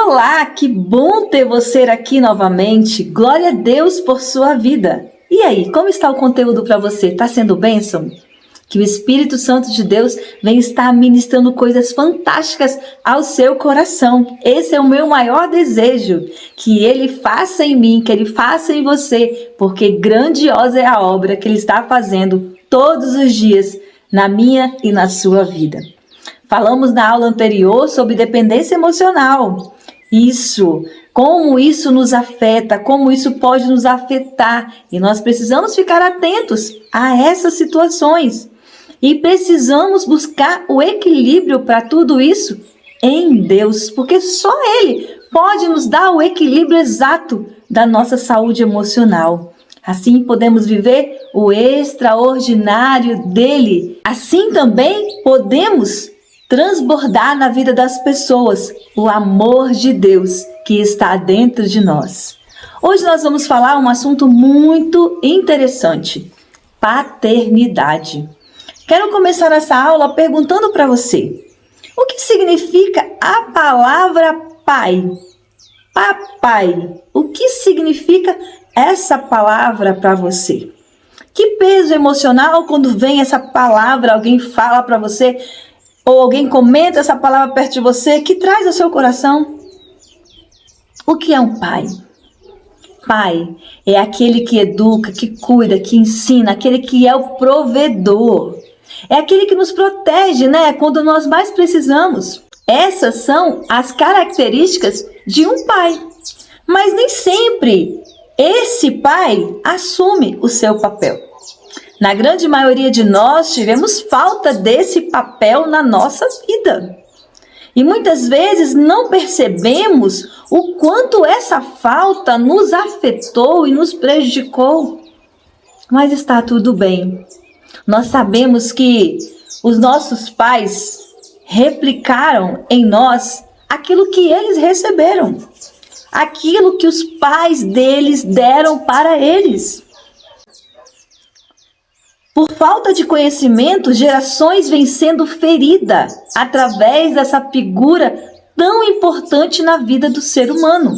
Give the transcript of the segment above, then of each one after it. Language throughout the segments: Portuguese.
Olá, que bom ter você aqui novamente. Glória a Deus por sua vida. E aí, como está o conteúdo para você? Está sendo bênção? Que o Espírito Santo de Deus venha estar ministrando coisas fantásticas ao seu coração. Esse é o meu maior desejo, que Ele faça em mim, que Ele faça em você, porque grandiosa é a obra que Ele está fazendo todos os dias na minha e na sua vida. Falamos na aula anterior sobre dependência emocional. Como isso nos afeta, como isso pode nos afetar. E nós precisamos ficar atentos a essas situações. E precisamos buscar o equilíbrio para tudo isso em Deus, porque só Ele pode nos dar o equilíbrio exato da nossa saúde emocional. Assim podemos viver o extraordinário dele. Assim também podemos transbordar na vida das pessoas o amor de Deus que está dentro de nós. Hoje nós vamos falar um assunto muito interessante: paternidade. Quero começar essa aula perguntando para você: o que significa a palavra pai? Papai. O que significa essa palavra para você? Que peso emocional quando vem essa palavra, alguém fala para você, ou alguém comenta essa palavra perto de você, que traz ao seu coração? O que é um pai? Pai é aquele que educa, que cuida, que ensina, aquele que é o provedor. É aquele que nos protege, quando nós mais precisamos. Essas são as características de um pai. Mas nem sempre esse pai assume o seu papel. Na grande maioria de nós, tivemos falta desse papel na nossa vida. E muitas vezes não percebemos o quanto essa falta nos afetou e nos prejudicou. Mas está tudo bem. Nós sabemos que os nossos pais replicaram em nós aquilo que eles receberam, aquilo que os pais deles deram para eles. Por falta de conhecimento, gerações vêm sendo feridas através dessa figura tão importante na vida do ser humano.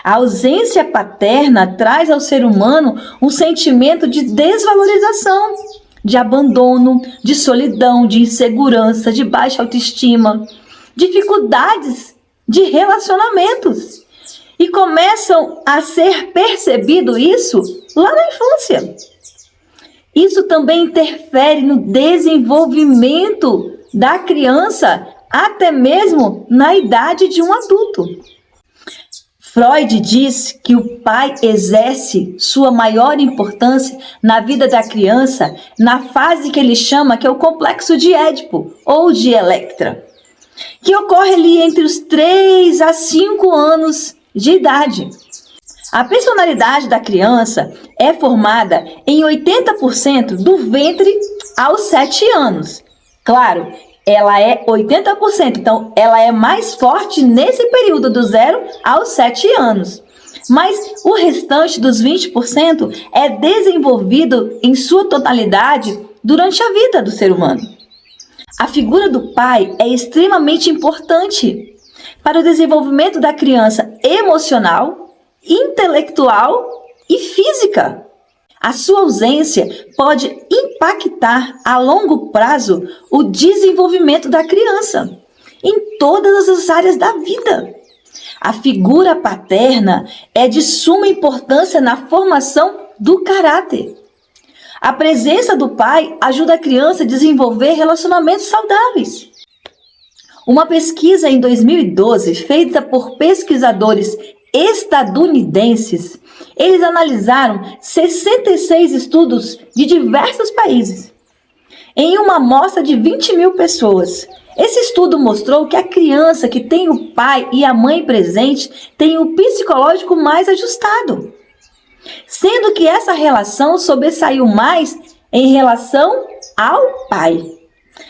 A ausência paterna traz ao ser humano um sentimento de desvalorização, de abandono, de solidão, de insegurança, de baixa autoestima, dificuldades de relacionamentos. E começam a ser percebido isso lá na infância. Isso também interfere no desenvolvimento da criança, até mesmo na idade de um adulto. Freud diz que o pai exerce sua maior importância na vida da criança na fase que ele chama que é o complexo de Édipo ou de Electra, que ocorre ali entre os 3 a 5 anos de idade. A personalidade da criança é formada em 80% do ventre aos 7 anos. Claro, ela é 80%, então ela é mais forte nesse período do 0 aos 7 anos. Mas o restante dos 20% é desenvolvido em sua totalidade durante a vida do ser humano. A figura do pai é extremamente importante para o desenvolvimento da criança emocional, intelectual e física. A sua ausência pode impactar a longo prazo o desenvolvimento da criança em todas as áreas da vida. A figura paterna é de suma importância na formação do caráter. A presença do pai ajuda a criança a desenvolver relacionamentos saudáveis. Uma pesquisa em 2012, feita por pesquisadores estadunidenses, eles analisaram 66 estudos de diversos países em uma amostra de 20 mil pessoas. Esse estudo mostrou que a criança que tem o pai e a mãe presente tem o psicológico mais ajustado, sendo que essa relação sobressaiu mais em relação ao pai.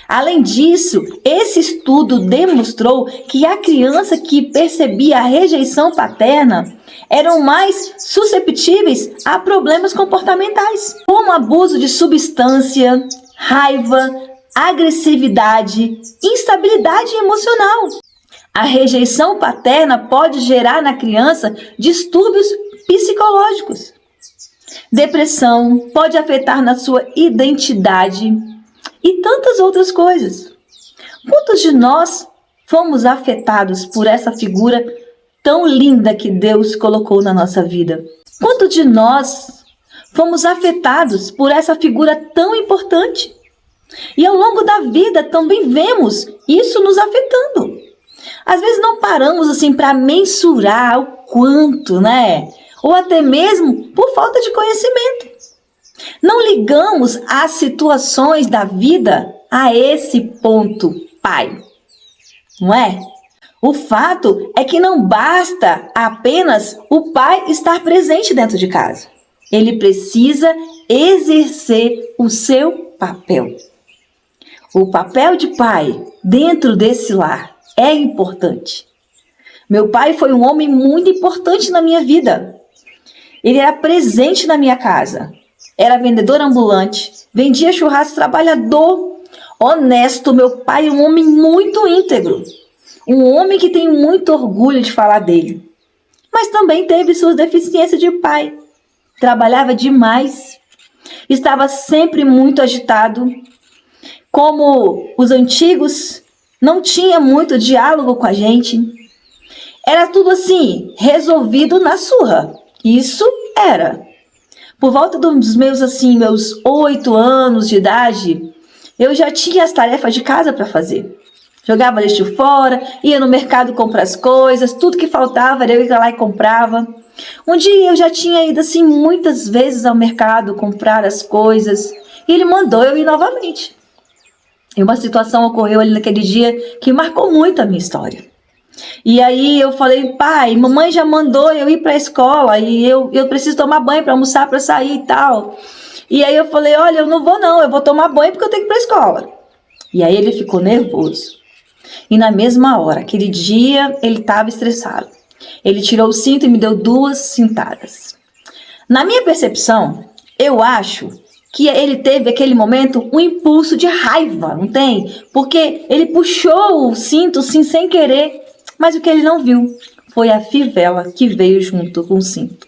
Além disso, esse estudo demonstrou que a criança que percebia a rejeição paterna eram mais susceptíveis a problemas comportamentais, como abuso de substância, raiva, agressividade, instabilidade emocional. A rejeição paterna pode gerar na criança distúrbios psicológicos. Depressão pode afetar na sua identidade e tantas outras coisas. Quantos de nós fomos afetados por essa figura tão linda que Deus colocou na nossa vida? Quantos de nós fomos afetados por essa figura tão importante? E ao longo da vida também vemos isso nos afetando. Às vezes não paramos assim para mensurar o quanto, né? Ou até mesmo por falta de conhecimento. Não ligamos as situações da vida a esse ponto, pai. Não é? O fato é que não basta apenas o pai estar presente dentro de casa. Ele precisa exercer o seu papel. O papel de pai dentro desse lar é importante. Meu pai foi um homem muito importante na minha vida. Ele era presente na minha casa. Era vendedor ambulante, vendia churrasco, trabalhador, honesto. Meu pai é um homem muito íntegro. Um homem que tem muito orgulho de falar dele. Mas também teve suas deficiências de pai. Trabalhava demais. Estava sempre muito agitado. Como os antigos, não tinha muito diálogo com a gente. Era tudo assim, resolvido na surra. Isso era. Por volta dos meus 8 anos de idade, eu já tinha as tarefas de casa para fazer. Jogava lixo fora, ia no mercado comprar as coisas, tudo que faltava eu ia lá e comprava. Um dia eu já tinha ido assim muitas vezes ao mercado comprar as coisas e ele mandou eu ir novamente. E uma situação ocorreu ali naquele dia que marcou muito a minha história. E aí eu falei, pai, mamãe já mandou eu ir para a escola e eu preciso tomar banho para almoçar, para sair e tal. E aí eu falei, olha, eu não vou não, eu vou tomar banho porque eu tenho que ir para a escola. E aí ele ficou nervoso. E na mesma hora, aquele dia, ele estava estressado. Ele tirou o cinto e me deu 2 cintadas. Na minha percepção, eu acho que ele teve aquele momento um impulso de raiva, não tem? Porque ele puxou o cinto assim, sem querer, mas o que ele não viu foi a fivela que veio junto com o cinto,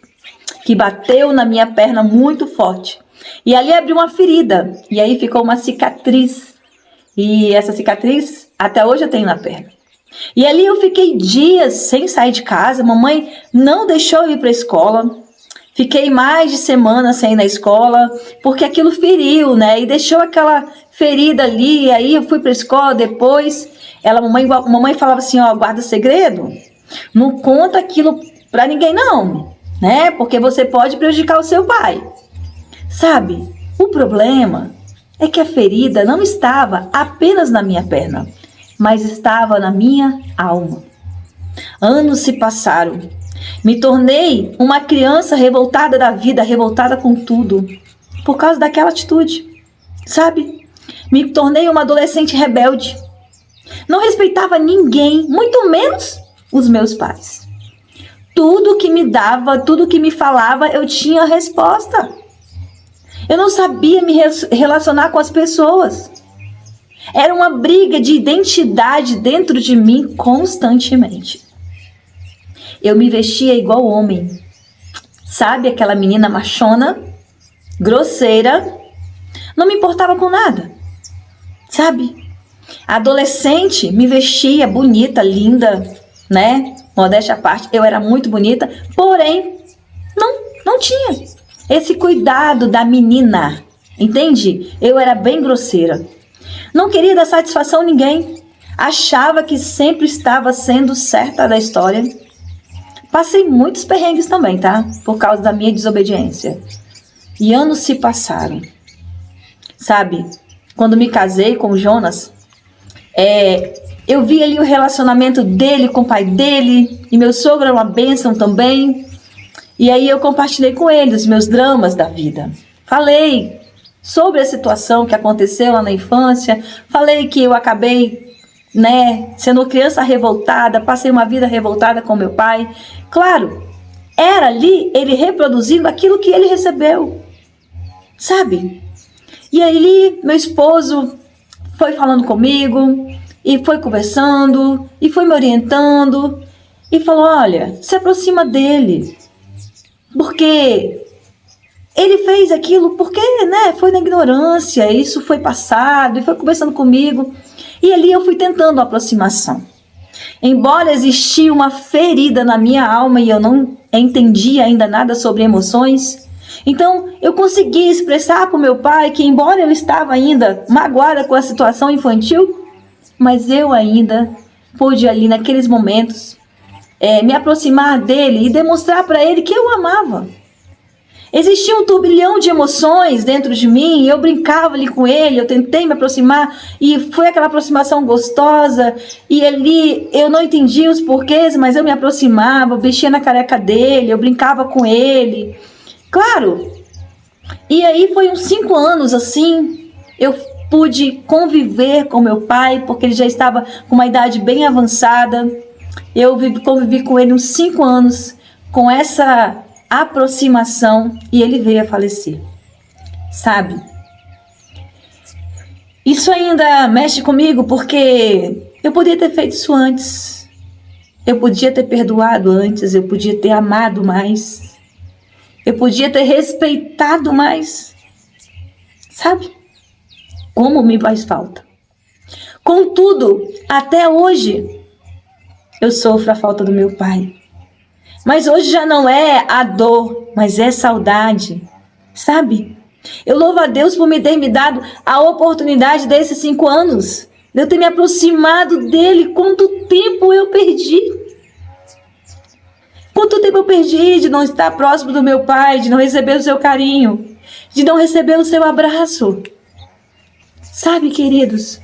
que bateu na minha perna muito forte. E ali abriu uma ferida, e aí ficou uma cicatriz. E essa cicatriz até hoje eu tenho na perna. E ali eu fiquei dias sem sair de casa, mamãe não deixou eu ir para a escola. Fiquei mais de semana sem ir na escola, porque aquilo feriu, né? E deixou aquela ferida ali, e aí eu fui para a escola depois. Mamãe falava assim, ó, guarda segredo, não conta aquilo para ninguém não, né? Porque você pode prejudicar o seu pai. Sabe, o problema é que a ferida não estava apenas na minha perna, mas estava na minha alma. Anos se passaram. Me tornei uma criança revoltada da vida, revoltada com tudo, por causa daquela atitude, sabe? Me tornei uma adolescente rebelde. Não respeitava ninguém, muito menos os meus pais. Tudo que me dava, tudo que me falava, eu tinha resposta. Eu não sabia me relacionar com as pessoas. Era uma briga de identidade dentro de mim constantemente. Eu me vestia igual homem. Sabe aquela menina machona, grosseira, não me importava com nada. Sabe? Adolescente, me vestia bonita, linda, né? Modéstia à parte, eu era muito bonita, porém, não tinha esse cuidado da menina, entende? Eu era bem grosseira. Não queria dar satisfação a ninguém. Achava que sempre estava sendo certa da história. Passei muitos perrengues também, tá? Por causa da minha desobediência. E anos se passaram. Sabe? Quando me casei com o Jonas, eu vi ali o relacionamento dele com o pai dele. E meu sogro era uma bênção também. E aí eu compartilhei com ele os meus dramas da vida. Falei sobre a situação que aconteceu lá na infância. Falei que eu acabei, né, sendo criança revoltada, passei uma vida revoltada com meu pai. Claro, era ali ele reproduzindo aquilo que ele recebeu, sabe? E aí meu esposo foi falando comigo e foi conversando, e foi me orientando, e falou, olha, se aproxima dele, porque ele fez aquilo porque, né, foi na ignorância, isso foi passado, e foi conversando comigo, e ali eu fui tentando uma aproximação. Embora existia uma ferida na minha alma e eu não entendia ainda nada sobre emoções, então eu consegui expressar para o meu pai que, embora eu estava ainda magoada com a situação infantil, mas eu ainda pude ali naqueles momentos me aproximar dele e demonstrar para ele que eu o amava. Existia um turbilhão de emoções dentro de mim, eu brincava ali com ele, eu tentei me aproximar e foi aquela aproximação gostosa, e ali eu não entendia os porquês, mas eu me aproximava, eu mexia na careca dele, eu brincava com ele, claro. E aí foi uns 5 anos assim, eu pude conviver com meu pai, porque ele já estava com uma idade bem avançada. Eu convivi com ele uns 5 anos, com essa aproximação, e ele veio a falecer. Sabe? Isso ainda mexe comigo, porque eu podia ter feito isso antes. Eu podia ter perdoado antes, eu podia ter amado mais. Eu podia ter respeitado mais. Sabe? Como me faz falta. Contudo, até hoje, eu sofro a falta do meu pai. Mas hoje já não é a dor, mas é saudade, sabe? Eu louvo a Deus por me ter me dado a oportunidade desses 5 anos, de eu ter me aproximado dele. Quanto tempo eu perdi? Quanto tempo eu perdi de não estar próximo do meu pai, de não receber o seu carinho, de não receber o seu abraço. Sabe, queridos?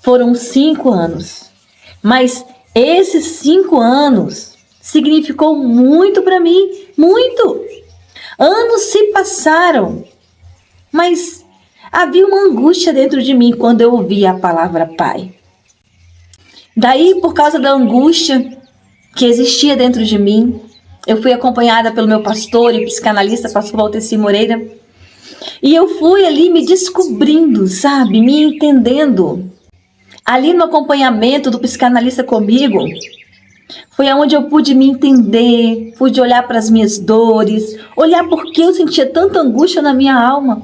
Foram 5 anos, mas esses 5 anos significou muito para mim, muito. Anos se passaram, mas havia uma angústia dentro de mim quando eu ouvia a palavra pai. Daí, por causa da angústia que existia dentro de mim, eu fui acompanhada pelo meu pastor e psicanalista, pastor Valteci Moreira, e eu fui ali me descobrindo, sabe, me entendendo. Ali no acompanhamento do psicanalista comigo, foi onde eu pude me entender, pude olhar para as minhas dores, olhar porque eu sentia tanta angústia na minha alma.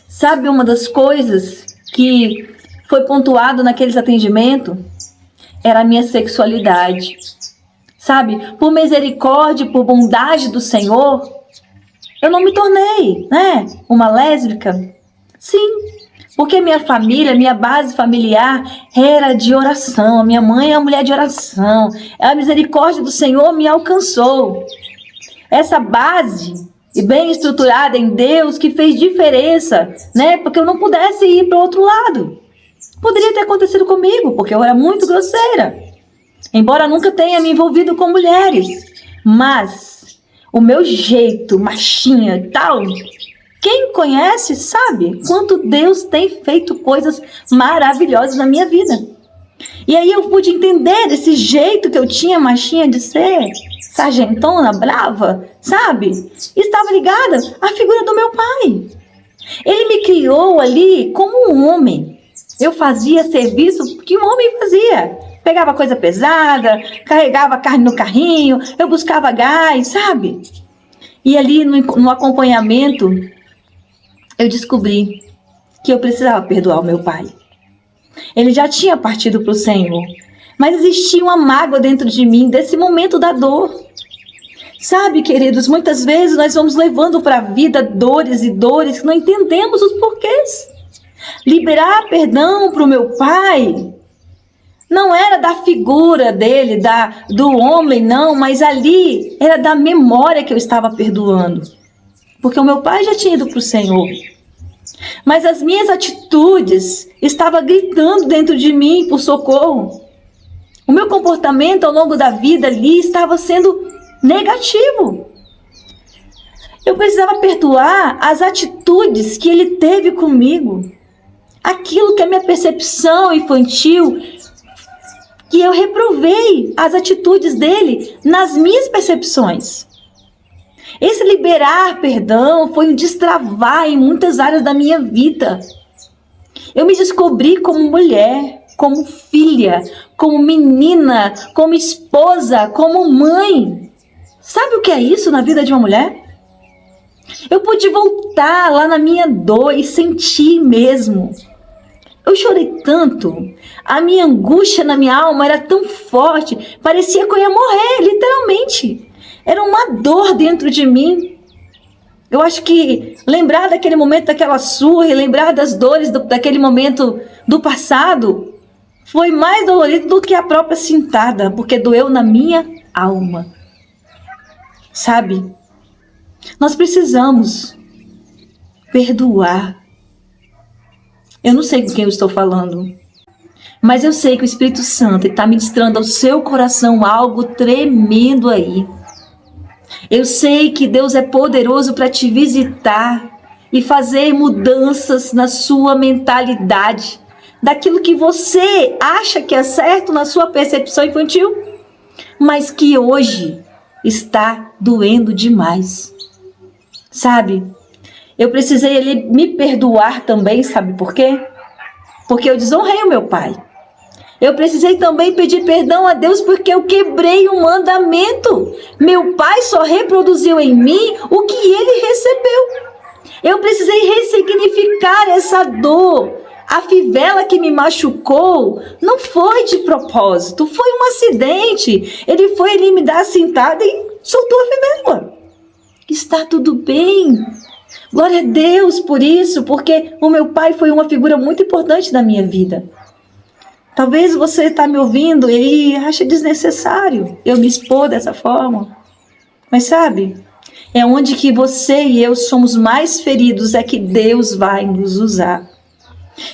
Sabe, uma das coisas que foi pontuado naqueles atendimentos era a minha sexualidade. Sabe, por misericórdia, por bondade do Senhor, eu não me tornei, né, uma lésbica. Sim. Porque minha família, minha base familiar era de oração. Minha mãe é uma mulher de oração. A misericórdia do Senhor me alcançou. Essa base, bem estruturada em Deus, que fez diferença, né? Porque eu não pudesse ir para o outro lado. Poderia ter acontecido comigo, porque eu era muito grosseira. Embora nunca tenha me envolvido com mulheres. Mas o meu jeito, machinha e tal... Quem conhece sabe quanto Deus tem feito coisas maravilhosas na minha vida. E aí eu pude entender desse jeito que eu tinha, machinha, de ser sargentona, brava, sabe? Estava ligada à figura do meu pai. Ele me criou ali como um homem. Eu fazia serviço que um homem fazia. Pegava coisa pesada, carregava carne no carrinho, eu buscava gás, sabe? E ali no acompanhamento... eu descobri que eu precisava perdoar o meu pai. Ele já tinha partido para o Senhor, mas existia uma mágoa dentro de mim desse momento da dor. Sabe, queridos, muitas vezes nós vamos levando para a vida dores e dores que não entendemos os porquês. Liberar perdão para o meu pai não era da figura dele, do homem, não, mas ali era da memória que eu estava perdoando. Porque o meu pai já tinha ido para o Senhor. Mas as minhas atitudes estavam gritando dentro de mim por socorro. O meu comportamento ao longo da vida ali estava sendo negativo. Eu precisava perdoar as atitudes que ele teve comigo. Aquilo que é minha percepção infantil, que eu reprovei as atitudes dele nas minhas percepções. Esse liberar perdão foi um destravar em muitas áreas da minha vida. Eu me descobri como mulher, como filha, como menina, como esposa, como mãe. Sabe o que é isso na vida de uma mulher? Eu pude voltar lá na minha dor e sentir mesmo. Eu chorei tanto, a minha angústia na minha alma era tão forte, parecia que eu ia morrer, literalmente. Era uma dor dentro de mim. Eu acho que lembrar daquele momento, daquela surra, e lembrar das dores daquele momento do passado, foi mais dolorido do que a própria cintada, porque doeu na minha alma. Sabe? Nós precisamos perdoar. Eu não sei com quem eu estou falando, mas eu sei que o Espírito Santo está ministrando ao seu coração algo tremendo aí. Eu sei que Deus é poderoso para te visitar e fazer mudanças na sua mentalidade, daquilo que você acha que é certo na sua percepção infantil, mas que hoje está doendo demais. Sabe? Eu precisei ele me perdoar também, sabe por quê? Porque eu desonrei o meu pai. Eu precisei também pedir perdão a Deus porque eu quebrei um mandamento. Meu pai só reproduziu em mim o que ele recebeu. Eu precisei ressignificar essa dor. A fivela que me machucou não foi de propósito, foi um acidente. Ele foi ali me dar a cintada e soltou a fivela. Está tudo bem. Glória a Deus por isso, porque o meu pai foi uma figura muito importante na minha vida. Talvez você está me ouvindo e acha desnecessário eu me expor dessa forma. Mas sabe, é onde que você e eu somos mais feridos é que Deus vai nos usar.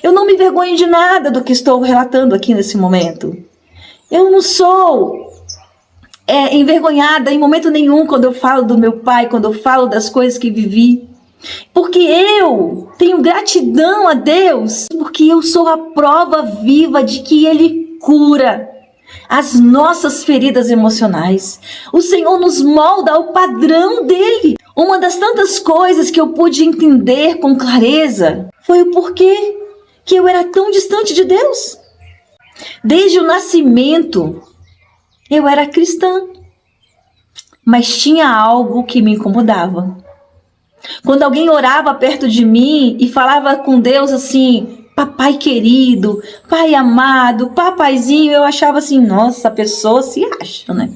Eu não me envergonho de nada do que estou relatando aqui nesse momento. Eu não sou envergonhada em momento nenhum quando eu falo do meu pai, quando eu falo das coisas que vivi. Porque eu tenho gratidão a Deus, porque eu sou a prova viva de que Ele cura as nossas feridas emocionais. O Senhor nos molda ao padrão dEle. Uma das tantas coisas que eu pude entender com clareza foi o porquê que eu era tão distante de Deus. Desde o nascimento, eu era cristã, mas tinha algo que me incomodava. Quando alguém orava perto de mim e falava com Deus assim, papai querido, pai amado, papaizinho, eu achava assim, nossa, a pessoa se acha, né?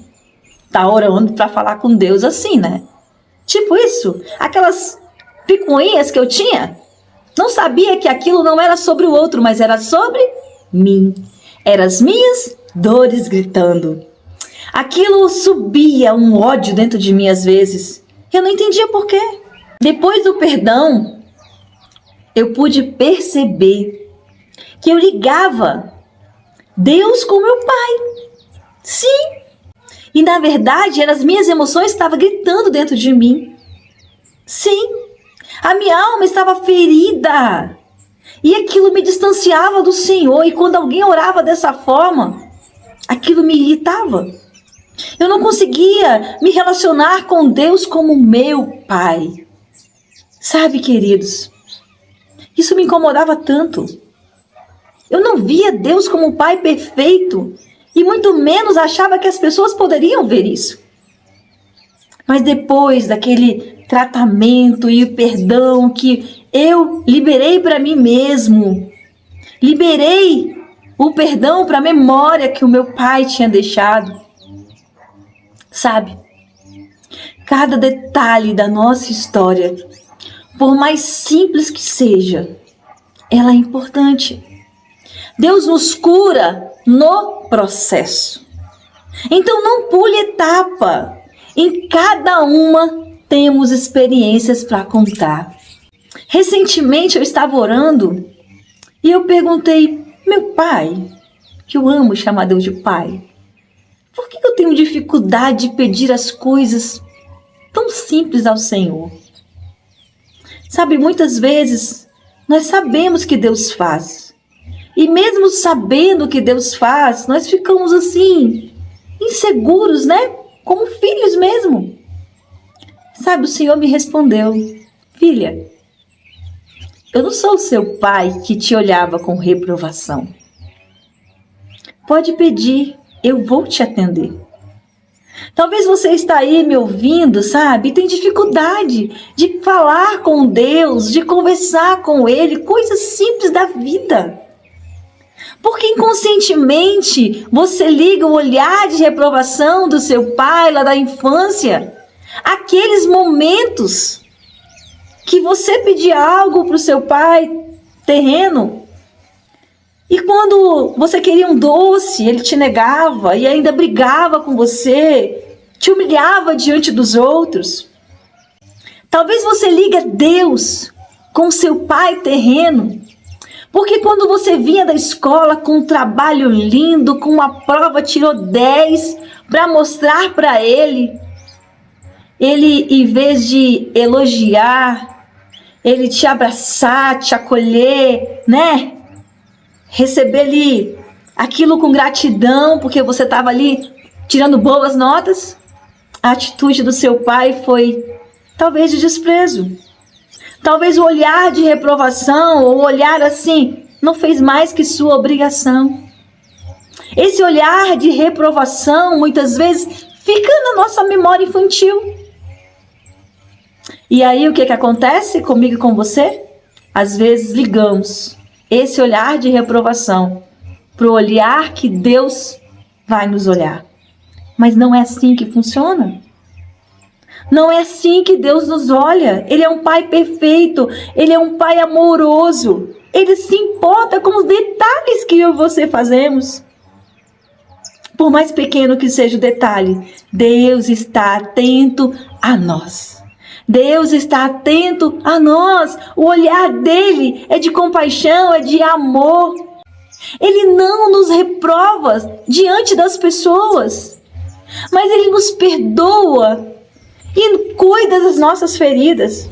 Tá orando para falar com Deus assim, né? Tipo isso, aquelas picuinhas que eu tinha. Não sabia que aquilo não era sobre o outro, mas era sobre mim. Eram as minhas dores gritando. Aquilo subia um ódio dentro de mim às vezes. Eu não entendia por quê. Depois do perdão, eu pude perceber que eu ligava Deus com meu pai. Sim. E na verdade, eram as minhas emoções que estavam gritando dentro de mim. Sim. A minha alma estava ferida. E aquilo me distanciava do Senhor. E quando alguém orava dessa forma, aquilo me irritava. Eu não conseguia me relacionar com Deus como meu pai. Sabe, queridos, isso me incomodava tanto. Eu não via Deus como um pai perfeito e muito menos achava que as pessoas poderiam ver isso. Mas depois daquele tratamento e o perdão que eu liberei para mim mesmo, liberei o perdão para a memória que o meu pai tinha deixado. Sabe, cada detalhe da nossa história, por mais simples que seja, ela é importante. Deus nos cura no processo. Então não pule etapa. Em cada uma temos experiências para contar. Recentemente eu estava orando e eu perguntei, meu pai, que eu amo chamar Deus de pai, por que eu tenho dificuldade de pedir as coisas tão simples ao Senhor? Sabe, muitas vezes nós sabemos que Deus faz. E mesmo sabendo que Deus faz, nós ficamos assim, inseguros, né? Como filhos mesmo. Sabe, o Senhor me respondeu, filha, Eu não sou o seu pai que te olhava com reprovação. Pode pedir, eu vou te atender. Talvez você está aí me ouvindo, sabe? E tem dificuldade de falar com Deus, de conversar com Ele, coisas simples da vida. Porque inconscientemente você liga o olhar de reprovação do seu pai lá da infância, aqueles momentos que você pedia algo para o seu pai terreno, e quando você queria um doce, ele te negava e ainda brigava com você, te humilhava diante dos outros. Talvez você liga Deus com seu pai terreno, porque quando você vinha da escola com um trabalho lindo, com uma prova, tirou 10 para mostrar para ele, em vez de elogiar, ele te abraçar, te acolher, né? Receber ali aquilo com gratidão, porque você estava ali tirando boas notas. A atitude do seu pai foi talvez de desprezo. Talvez o olhar de reprovação, ou olhar assim, não fez mais que sua obrigação. Esse olhar de reprovação, muitas vezes, fica na nossa memória infantil. E aí o que acontece comigo e com você? Às vezes ligamos esse olhar de reprovação para o olhar que Deus vai nos olhar. Mas não é assim que funciona. Não é assim que Deus nos olha. Ele é um pai perfeito, ele é um pai amoroso. Ele se importa com os detalhes que eu e você fazemos. Por mais pequeno que seja o detalhe, Deus está atento a nós. Deus está atento a nós. O olhar dele é de compaixão, é de amor. Ele não nos reprova diante das pessoas, mas ele nos perdoa e cuida das nossas feridas.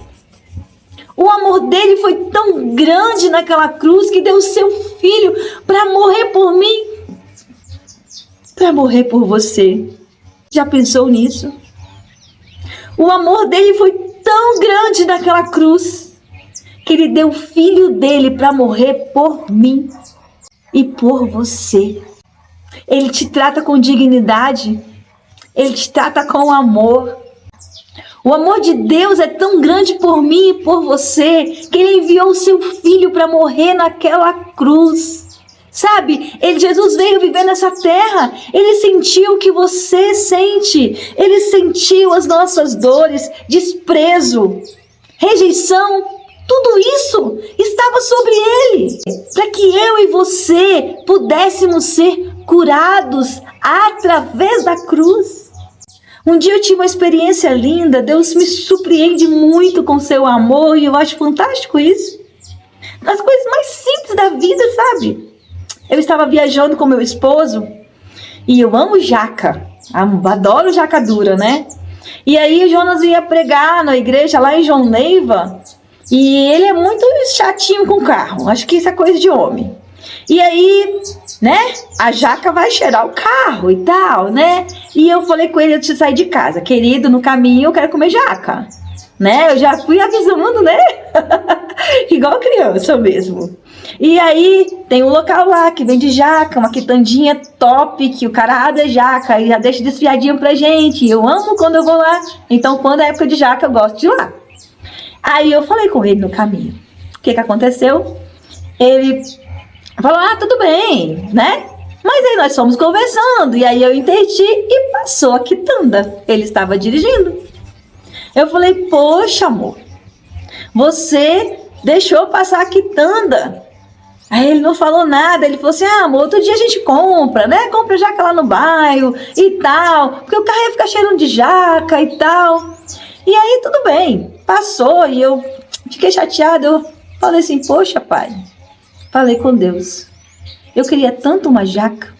O amor dele foi tão grande naquela cruz que deu o seu filho para morrer por mim, para morrer por você. Já pensou nisso? O amor dele foi tão grande naquela cruz que ele deu o filho dele para morrer por mim e por você. Ele te trata com dignidade, ele te trata com amor. O amor de Deus é tão grande por mim e por você que ele enviou o seu filho para morrer naquela cruz. Sabe, Jesus veio viver nessa terra, ele sentiu o que você sente, ele sentiu as nossas dores, desprezo, rejeição, tudo isso estava sobre ele, para que eu e você pudéssemos ser curados através da cruz. Um dia eu tive uma experiência linda, Deus me surpreende muito com seu amor e eu acho fantástico isso. Nas coisas mais simples da vida, sabe? Eu estava viajando com meu esposo e eu amo jaca, adoro jaca dura, né? E aí o Jonas ia pregar na igreja lá em João Neiva e ele é muito chatinho com carro, acho que isso é coisa de homem. E aí, né, a jaca vai cheirar o carro e tal, né? E eu falei com ele antes de sair de casa, querido, no caminho eu quero comer jaca, né? Eu já fui avisando, né? Igual criança mesmo. E aí tem um local lá que vende jaca, uma quitandinha top, que o cara abre a jaca e já deixa desfiadinho pra gente. Eu amo quando eu vou lá, então quando é época de jaca eu gosto de ir lá. Aí eu falei com ele no caminho. O que aconteceu? Ele falou, tudo bem, né? Mas aí nós fomos conversando e aí eu entendi e passou a quitanda. Ele estava dirigindo. Eu falei, poxa amor, você deixou passar a quitanda. Aí ele não falou nada, ele falou assim, amor, outro dia a gente compra, né? Compra jaca lá no bairro e tal, porque o carro ia ficar cheirando de jaca e tal. E aí tudo bem, passou e eu fiquei chateada, eu falei assim, poxa pai, falei com Deus, eu queria tanto uma jaca,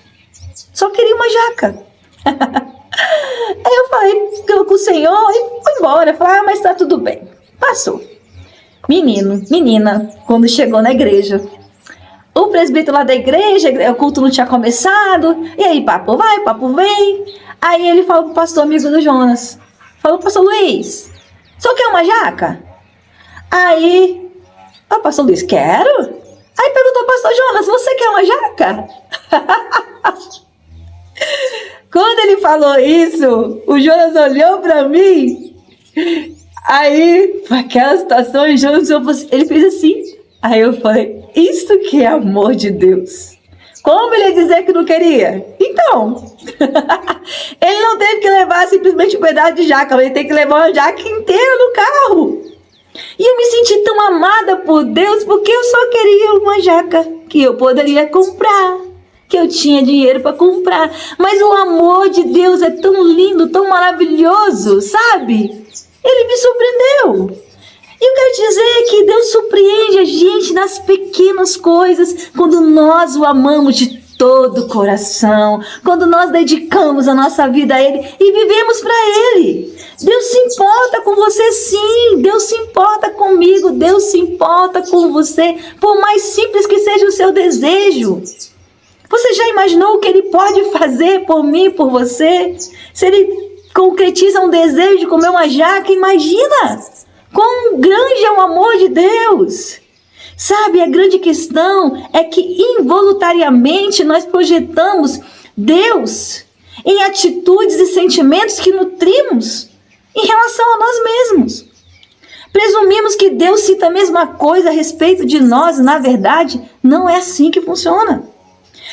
só queria uma jaca. Aí eu falei com o Senhor e fui embora, falei, mas tá tudo bem, passou. Menina, quando chegou na igreja, o presbítero lá da igreja, o culto não tinha começado, e aí papo vai, papo vem. Aí ele falou pro pastor amigo do Jonas, falou, pastor Luiz, só quer uma jaca? Aí Ah, pastor Luiz, quero. Aí perguntou, pastor Jonas, você quer uma jaca? Quando ele falou isso, o Jonas olhou para mim. Aí, naquela situação, o Jonas, ele fez assim. Aí eu falei, isso que é amor de Deus. Como ele ia dizer que não queria? Então, ele não teve que levar simplesmente um pedaço de jaca, ele teve que levar uma jaca inteira no carro. E eu me senti tão amada por Deus, porque eu só queria uma jaca que eu poderia comprar, que eu tinha dinheiro para comprar. Mas o amor de Deus é tão lindo, tão maravilhoso, sabe? Ele me surpreendeu. E eu quero dizer que Deus surpreende a gente nas pequenas coisas, quando nós o amamos de todo o coração, quando nós dedicamos a nossa vida a Ele e vivemos para Ele. Deus se importa com você, sim. Deus se importa comigo. Deus se importa com você, por mais simples que seja o seu desejo. Você já imaginou o que Ele pode fazer por mim e por você? Se Ele concretiza um desejo de comer uma jaca, imagina! Quão grande é o amor de Deus! Sabe, a grande questão é que involuntariamente nós projetamos Deus em atitudes e sentimentos que nutrimos em relação a nós mesmos. Presumimos que Deus sinta a mesma coisa a respeito de nós, e na verdade não é assim que funciona.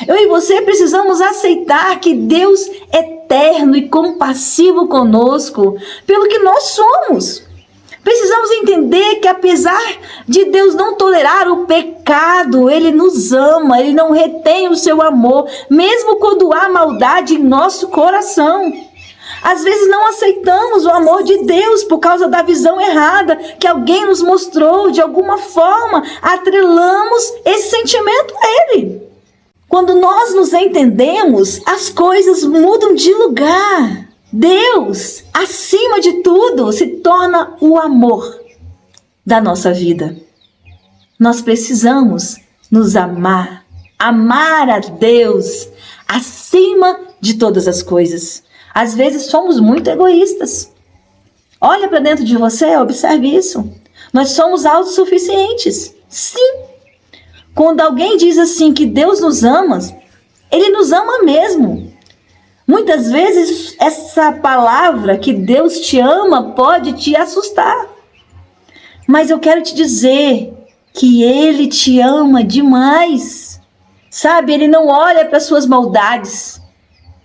Eu e você precisamos aceitar que Deus é eterno e compassivo conosco pelo que nós somos. Precisamos entender que apesar de Deus não tolerar o pecado, Ele nos ama, Ele não retém o seu amor, mesmo quando há maldade em nosso coração. Às vezes não aceitamos o amor de Deus por causa da visão errada que alguém nos mostrou. De alguma forma, atrelamos esse sentimento a Ele. Quando nós nos entendemos, as coisas mudam de lugar. Deus, acima de tudo, se torna o amor da nossa vida. Nós precisamos nos amar, amar a Deus acima de todas as coisas. Às vezes somos muito egoístas. Olha para dentro de você, observe isso. Nós somos autossuficientes. Sim. Quando alguém diz assim que Deus nos ama, Ele nos ama mesmo. Muitas vezes essa palavra que Deus te ama pode te assustar. Mas eu quero te dizer que Ele te ama demais. Sabe, Ele não olha para suas maldades.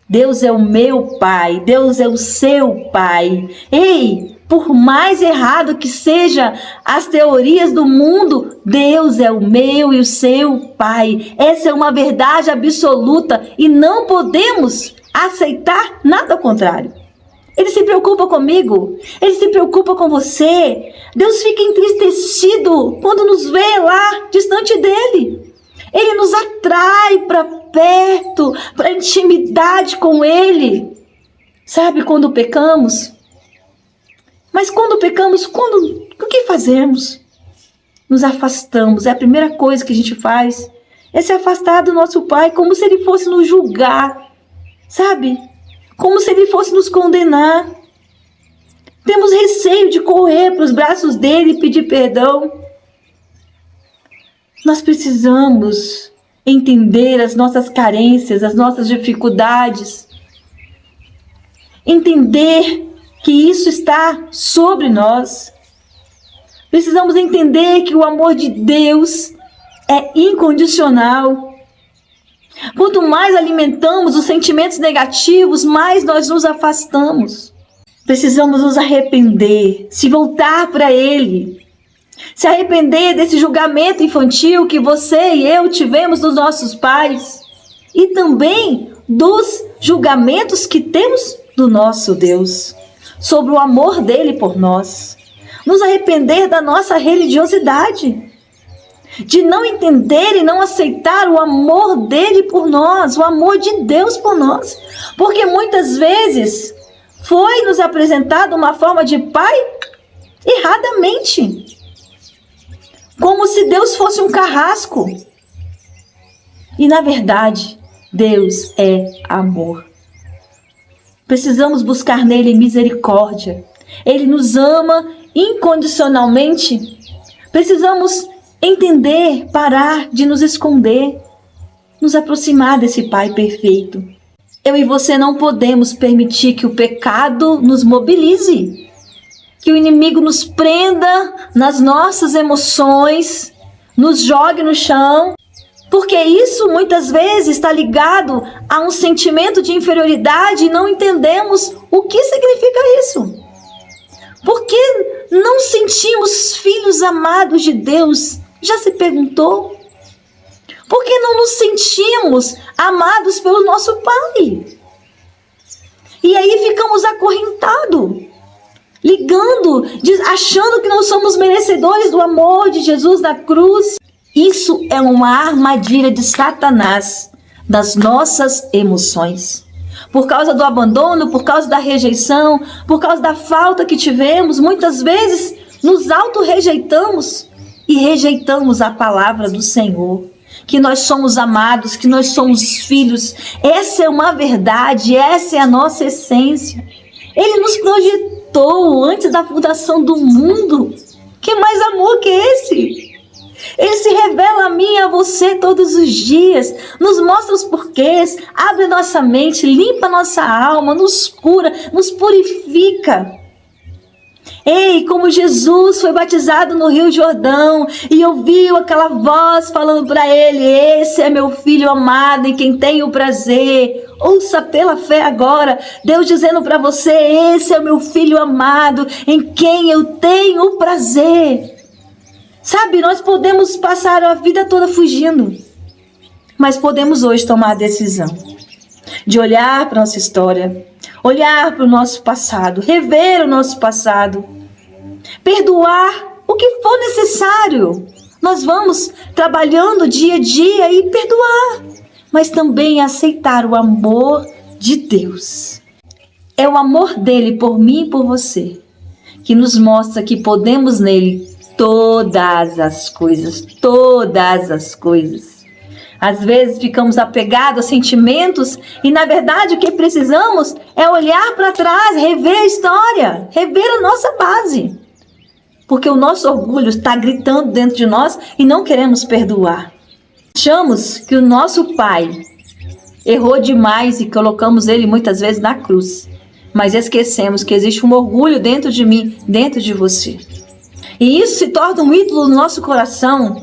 Deus é o meu Pai, Deus é o seu Pai. Ei, por mais errado que sejam as teorias do mundo, Deus é o meu e o seu Pai. Essa é uma verdade absoluta e não podemos aceitar nada ao contrário. Ele se preocupa comigo, Ele se preocupa com você. Deus fica entristecido quando nos vê lá, distante dEle. Ele nos atrai para perto, para intimidade com Ele. Sabe quando pecamos? Mas quando pecamos, o que fazemos? Nos afastamos. É a primeira coisa que a gente faz. É se afastar do nosso Pai, como se Ele fosse nos julgar. Sabe? Como se Ele fosse nos condenar. Temos receio de correr para os braços dEle e pedir perdão. Nós precisamos entender as nossas carências, as nossas dificuldades. Entender que isso está sobre nós. Precisamos entender que o amor de Deus é incondicional. Quanto mais alimentamos os sentimentos negativos, mais nós nos afastamos. Precisamos nos arrepender, se voltar para Ele. Se arrepender desse julgamento infantil que você e eu tivemos dos nossos pais. E também dos julgamentos que temos do nosso Deus. Sobre o amor dele por nós. Nos arrepender da nossa religiosidade. De não entender e não aceitar o amor dele por nós. O amor de Deus por nós. Porque muitas vezes foi nos apresentado uma forma de pai erradamente. Como se Deus fosse um carrasco. E na verdade, Deus é amor. Precisamos buscar nele misericórdia. Ele nos ama incondicionalmente. Precisamos entender, parar de nos esconder, nos aproximar desse Pai perfeito. Eu e você não podemos permitir que o pecado nos mobilize, que o inimigo nos prenda nas nossas emoções, nos jogue no chão, porque isso muitas vezes está ligado a um sentimento de inferioridade e não entendemos o que significa isso. Por que não sentimos filhos amados de Deus? Já se perguntou? Por que não nos sentimos amados pelo nosso Pai? E aí ficamos acorrentados, ligando, achando que não somos merecedores do amor de Jesus na cruz. Isso é uma armadilha de Satanás das nossas emoções. Por causa do abandono, por causa da rejeição, por causa da falta que tivemos, muitas vezes nos auto-rejeitamos e rejeitamos a palavra do Senhor. Que nós somos amados, que nós somos filhos. Essa é uma verdade, essa é a nossa essência. Ele nos projetou antes da fundação do mundo. Que mais amor que esse? Ele se revela a mim e a você todos os dias, nos mostra os porquês, abre nossa mente, limpa nossa alma, nos cura, nos purifica. Ei, como Jesus foi batizado no Rio Jordão e ouviu aquela voz falando para ele: esse é meu filho amado em quem tenho prazer. Ouça pela fé agora, Deus dizendo para você: esse é meu filho amado em quem eu tenho prazer. Sabe, nós podemos passar a vida toda fugindo, mas podemos hoje tomar a decisão de olhar para a nossa história, olhar para o nosso passado, rever o nosso passado, perdoar o que for necessário. Nós vamos trabalhando dia a dia e perdoar, mas também aceitar o amor de Deus. É o amor dele por mim e por você que nos mostra que podemos nele todas as coisas, todas as coisas. Às vezes ficamos apegados a sentimentos e, na verdade, o que precisamos é olhar para trás, rever a história, rever a nossa base. Porque o nosso orgulho está gritando dentro de nós e não queremos perdoar. Achamos que o nosso Pai errou demais e colocamos ele muitas vezes na cruz. Mas esquecemos que existe um orgulho dentro de mim, dentro de você. E isso se torna um ídolo no nosso coração.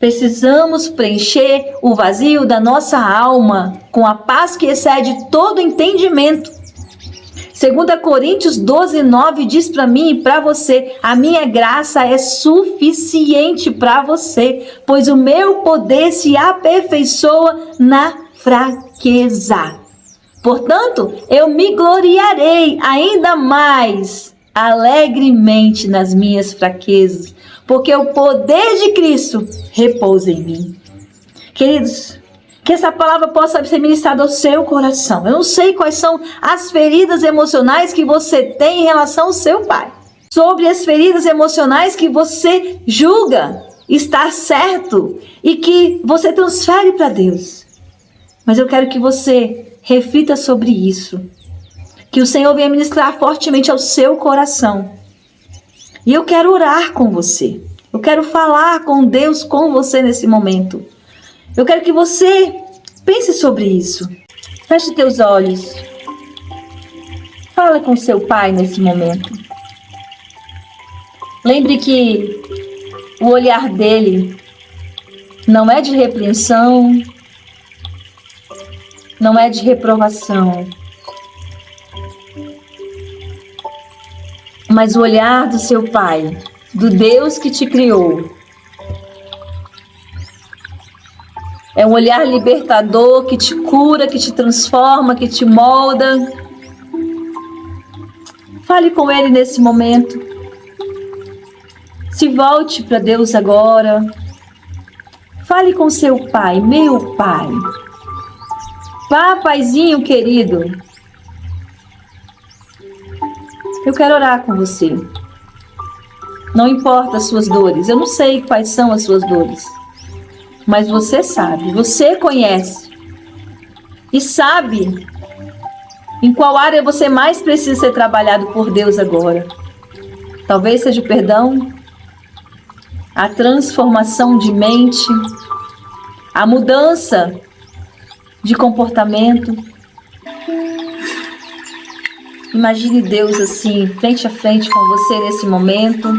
Precisamos preencher o vazio da nossa alma com a paz que excede todo entendimento. 2 Coríntios 12:9 diz para mim e para você: a minha graça é suficiente para você, pois o meu poder se aperfeiçoa na fraqueza. Portanto, eu me gloriarei ainda mais alegremente nas minhas fraquezas, porque o poder de Cristo repousa em mim. Queridos, que essa palavra possa ser ministrada ao seu coração. Eu não sei quais são as feridas emocionais que você tem em relação ao seu pai. Sobre as feridas emocionais que você julga estar certo e que você transfere para Deus. Mas eu quero que você reflita sobre isso. Que o Senhor venha ministrar fortemente ao seu coração. E eu quero orar com você. Eu quero falar com Deus, com você nesse momento. Eu quero que você pense sobre isso. Feche teus olhos. Fala com seu pai nesse momento. Lembre que o olhar dele não é de repreensão, não é de reprovação. Mas o olhar do seu Pai, do Deus que te criou, é um olhar libertador que te cura, que te transforma, que te molda. Fale com Ele nesse momento. Se volte para Deus agora. Fale com seu Pai, meu Pai. Papaizinho querido. Eu quero orar com você. Não importa as suas dores. Eu não sei quais são as suas dores. Mas você sabe. Você conhece. E sabe em qual área você mais precisa ser trabalhado por Deus agora. Talvez seja o perdão. a transformação de mente, a mudança de comportamento. Imagine Deus assim, frente a frente com você nesse momento.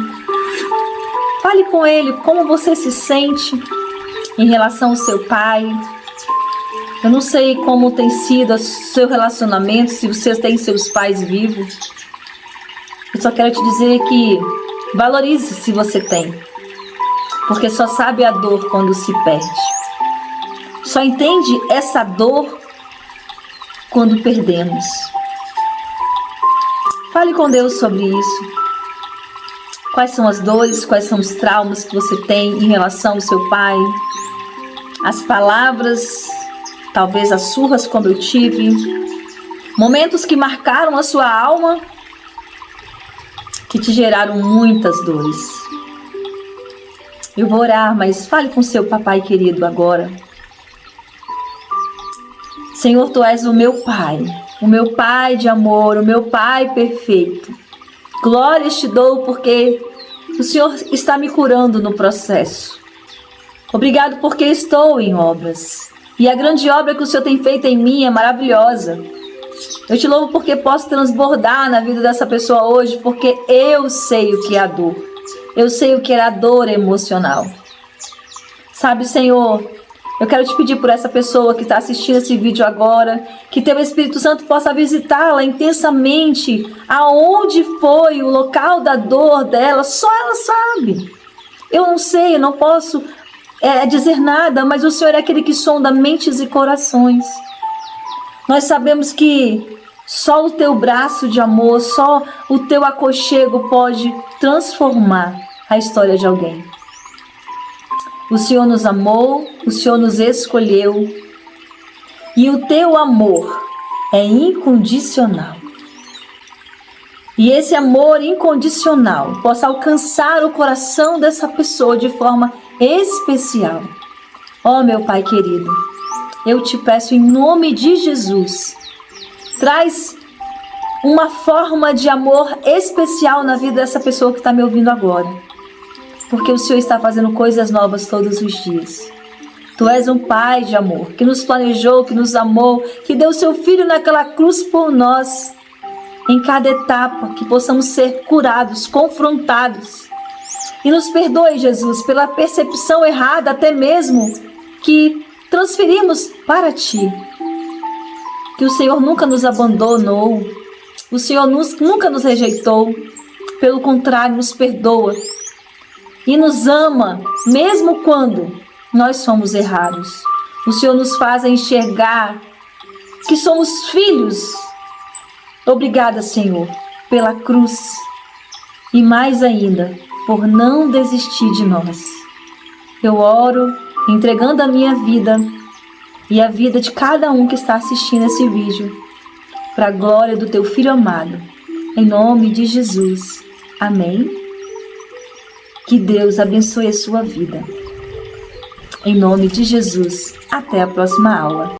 Fale com Ele como você se sente em relação ao seu pai. Eu não sei como tem sido o seu relacionamento, se você tem seus pais vivos. Eu só quero te dizer que valorize se você tem, porque só sabe a dor quando se perde. Só entende essa dor quando perdemos. Fale com Deus sobre isso. Quais são as dores, quais são os traumas que você tem em relação ao seu pai? As palavras, talvez as surras como eu tive, momentos que marcaram a sua alma, que te geraram muitas dores. Eu vou orar, mas fale com seu papai querido agora. Senhor, Tu és o meu Pai de amor, o meu Pai perfeito. Glórias Te dou porque o Senhor está me curando no processo. Obrigado porque estou em obras. E a grande obra que o Senhor tem feito em mim é maravilhosa. Eu Te louvo porque posso transbordar na vida dessa pessoa hoje, porque eu sei o que é a dor. Eu sei o que é a dor emocional. Sabe, Senhor, eu quero Te pedir por essa pessoa que está assistindo esse vídeo agora, que Teu Espírito Santo possa visitá-la intensamente, aonde foi o local da dor dela, só ela sabe. Eu não sei, eu não posso dizer nada, mas o Senhor é aquele que sonda mentes e corações. Nós sabemos que só o Teu braço de amor, só o Teu aconchego pode transformar a história de alguém. O Senhor nos amou, o Senhor nos escolheu e o Teu amor é incondicional. E esse amor incondicional possa alcançar o coração dessa pessoa de forma especial. Ó, meu Pai querido, eu Te peço em nome de Jesus, traz uma forma de amor especial na vida dessa pessoa que está me ouvindo agora. Porque o Senhor está fazendo coisas novas todos os dias. Tu és um Pai de amor, que nos planejou, que nos amou, que deu Seu Filho naquela cruz por nós. Em cada etapa, que possamos ser curados, confrontados. E nos perdoe, Jesus, pela percepção errada, até mesmo, que transferimos para Ti. Que o Senhor nunca nos abandonou, o Senhor nunca nos rejeitou, pelo contrário, nos perdoa. E nos ama, mesmo quando nós somos errados. O Senhor nos faz enxergar que somos filhos. Obrigada, Senhor, pela cruz. E mais ainda, por não desistir de nós. Eu oro, entregando a minha vida e a vida de cada um que está assistindo esse vídeo, para a glória do Teu Filho amado. Em nome de Jesus. Amém. Que Deus abençoe a sua vida. Em nome de Jesus. Até a próxima aula.